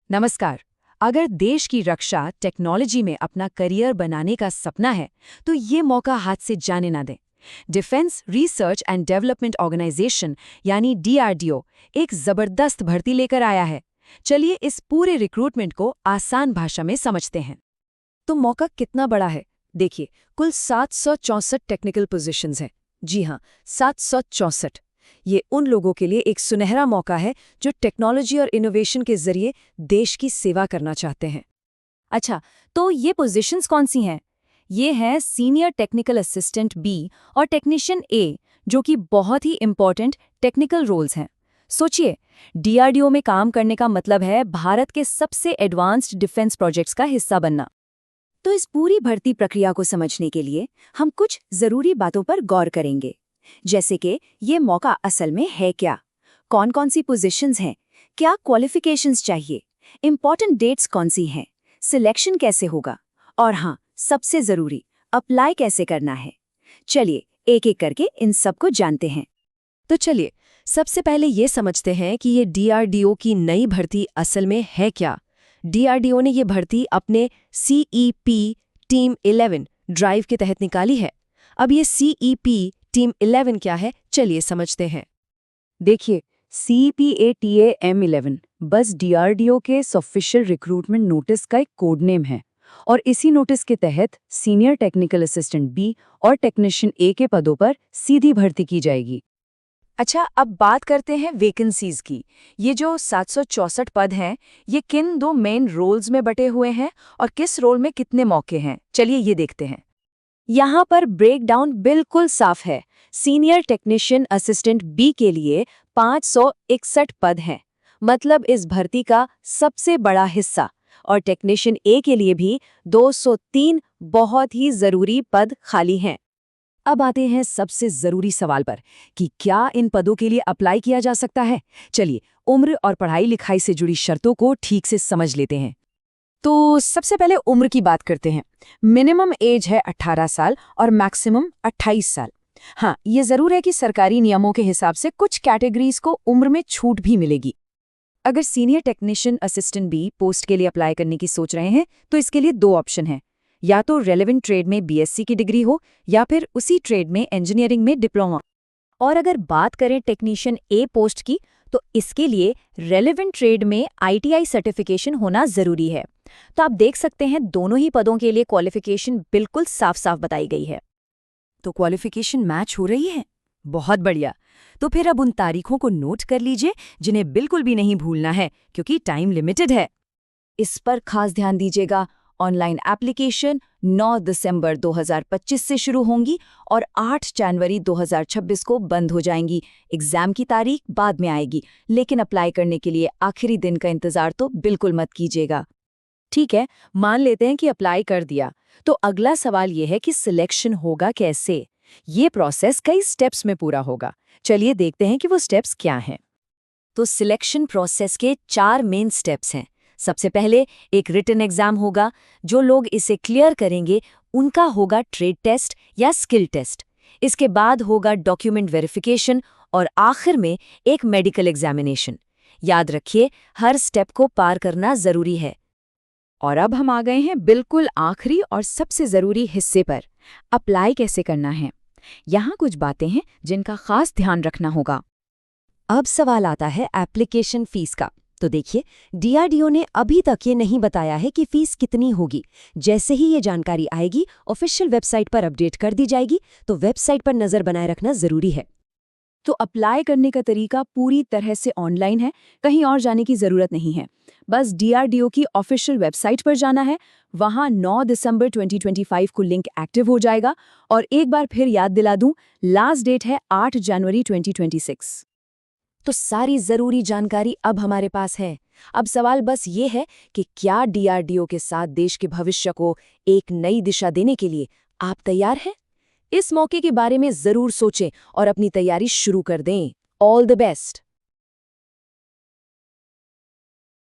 नमस्कार। अगर देश की रक्षा टेक्नोलॉजी में अपना करियर बनाने का सपना है तो ये मौका हाथ से जाने ना दें। Defence research and development organisation यानी डीआरडीओ एक जबरदस्त भर्ती लेकर आया है। चलिए इस पूरे रिक्रूटमेंट को आसान भाषा में समझते हैं। तो मौका कितना बड़ा है देखिए, कुल 764 टेक्निकल पोजीशंस हैं। जी हाँ, 764। ये उन लोगों के लिए एक सुनहरा मौका है जो टेक्नोलॉजी और इनोवेशन के जरिए देश की सेवा करना चाहते हैं। अच्छा, तो ये पोजीशंस कौन सी हैं? ये हैं सीनियर टेक्निकल असिस्टेंट बी और टेक्नीशियन ए, जो कि बहुत ही इंपॉर्टेंट टेक्निकल रोल्स हैं। सोचिए, डीआरडीओ में काम करने का मतलब है भारत के सबसे एडवांस्ड डिफेंस प्रोजेक्ट्स का हिस्सा बनना। तो इस पूरी भर्ती प्रक्रिया को समझने के लिए हम कुछ जरूरी बातों पर गौर करेंगे, जैसे कि ये मौका असल में है क्या, कौन कौन सी पोजीशंस हैं, क्या क्वालिफिकेशंस चाहिए, इंपॉर्टेंट डेट्स कौन सी हैं, सिलेक्शन कैसे होगा और हाँ, सबसे जरूरी, अप्लाई कैसे करना है। चलिए एक एक करके इन सब को जानते हैं। तो चलिए सबसे पहले ये समझते हैं कि ये डीआरडीओ की नई भर्ती असल में है क्या। डीआरडीओ ने ये भर्ती अपने सीईपी टीम 11 ड्राइव के तहत निकाली है। अब ये सीईपी टीम 11 क्या है, चलिए समझते हैं। देखिए, CPATAM11 बस डीआरडीओ के ऑफिशियल रिक्रूटमेंट नोटिस का एक कोड नेम है और इसी नोटिस के तहत सीनियर टेक्निकल असिस्टेंट बी और टेक्नीशियन ए के पदों पर सीधी भर्ती की जाएगी। अच्छा, अब बात करते हैं वैकेंसीज की। ये जो 764 पद हैं, ये किन दो मेन रोल्स में बटे हुए हैं और किस रोल में कितने मौके हैं, चलिए ये देखते हैं। यहाँ पर ब्रेकडाउन बिल्कुल साफ है। सीनियर टेक्नीशियन असिस्टेंट बी के लिए 561 पद हैं, मतलब इस भर्ती का सबसे बड़ा हिस्सा, और टेक्नीशियन ए के लिए भी 203 बहुत ही जरूरी पद खाली हैं। अब आते हैं सबसे जरूरी सवाल पर कि क्या इन पदों के लिए अप्लाई किया जा सकता है। चलिए उम्र और पढ़ाई लिखाई से जुड़ी शर्तों को ठीक से समझ लेते हैं। तो सबसे पहले उम्र की बात करते हैं। मिनिमम एज है 18 साल और मैक्सिमम 28 साल। हाँ, ये जरूर है कि सरकारी नियमों के हिसाब से कुछ कैटेगरीज को उम्र में छूट भी मिलेगी। अगर senior technician assistant B post के लिए अप्लाई करने की सोच रहे हैं तो इसके लिए दो ऑप्शन हैं, या तो रेलेवेंट ट्रेड में बीएससी की डिग्री हो या फिर उसी ट्रेड में इंजीनियरिंग में डिप्लोमा। और अगर बात करें टेक्नीशियन ए पोस्ट की, तो इसके लिए रेलेवेंट ट्रेड में आईटीआई सर्टिफिकेशन होना जरूरी है। तो आप देख सकते हैं दोनों ही पदों के लिए क्वालिफिकेशन बिल्कुल साफ साफ बताई गई है। तो क्वालिफिकेशन मैच हो रही है, बहुत बढ़िया। तो फिर अब उन तारीखों को नोट कर लीजिए जिन्हें बिल्कुल भी नहीं भूलना है, क्योंकि टाइम लिमिटेड है। इस पर खास ध्यान दीजिएगा। ऑनलाइन एप्लीकेशन 9 दिसंबर 2025 से शुरू होंगी और 8 जनवरी 2026 को बंद हो जाएंगी। एग्जाम की तारीख बाद में आएगी, लेकिन अप्लाई करने के लिए आखिरी दिन का इंतजार तो बिल्कुल मत कीजिएगा। ठीक है, मान लेते हैं कि अप्लाई कर दिया, तो अगला सवाल यह है कि सिलेक्शन होगा कैसे। ये प्रोसेस कई स्टेप्स में पूरा होगा। चलिए देखते हैं कि वो स्टेप्स क्या हैं। तो सिलेक्शन प्रोसेस के 4 मेन स्टेप्स हैं। सबसे पहले एक रिटन एग्जाम होगा। जो लोग इसे क्लियर करेंगे उनका होगा ट्रेड टेस्ट या स्किल टेस्ट। इसके बाद होगा डॉक्यूमेंट वेरिफिकेशन और आखिर में एक मेडिकल एग्जामिनेशन। याद रखिए, हर स्टेप को पार करना जरूरी है। और अब हम आ गए हैं बिल्कुल आखिरी और सबसे जरूरी हिस्से पर, अप्लाई कैसे करना है। यहाँ कुछ बातें हैं जिनका खास ध्यान रखना होगा। अब सवाल आता है एप्लीकेशन फीस का। तो देखिए, डीआरडीओ ने अभी तक ये नहीं बताया है कि फीस कितनी होगी। जैसे ही ये जानकारी आएगी ऑफिशियल वेबसाइट पर अपडेट कर दी जाएगी, तो वेबसाइट पर नजर बनाए रखना जरूरी है। तो अप्लाई करने का तरीका पूरी तरह से ऑनलाइन है, कहीं और जाने की जरूरत नहीं है। बस डीआरडीओ की ऑफिशियल वेबसाइट पर जाना है। वहां 9 दिसंबर 2025 को लिंक एक्टिव हो जाएगा। और एक बार फिर याद दिला दूं, लास्ट डेट है 8 जनवरी 2026। तो सारी जरूरी जानकारी अब हमारे पास है। अब सवाल बस ये है कि क्या डीआरडीओ के साथ देश के भविष्य को एक नई दिशा देने के लिए आप तैयार हैं? इस मौके के बारे में जरूर सोचें और अपनी तैयारी शुरू कर दें। All the best.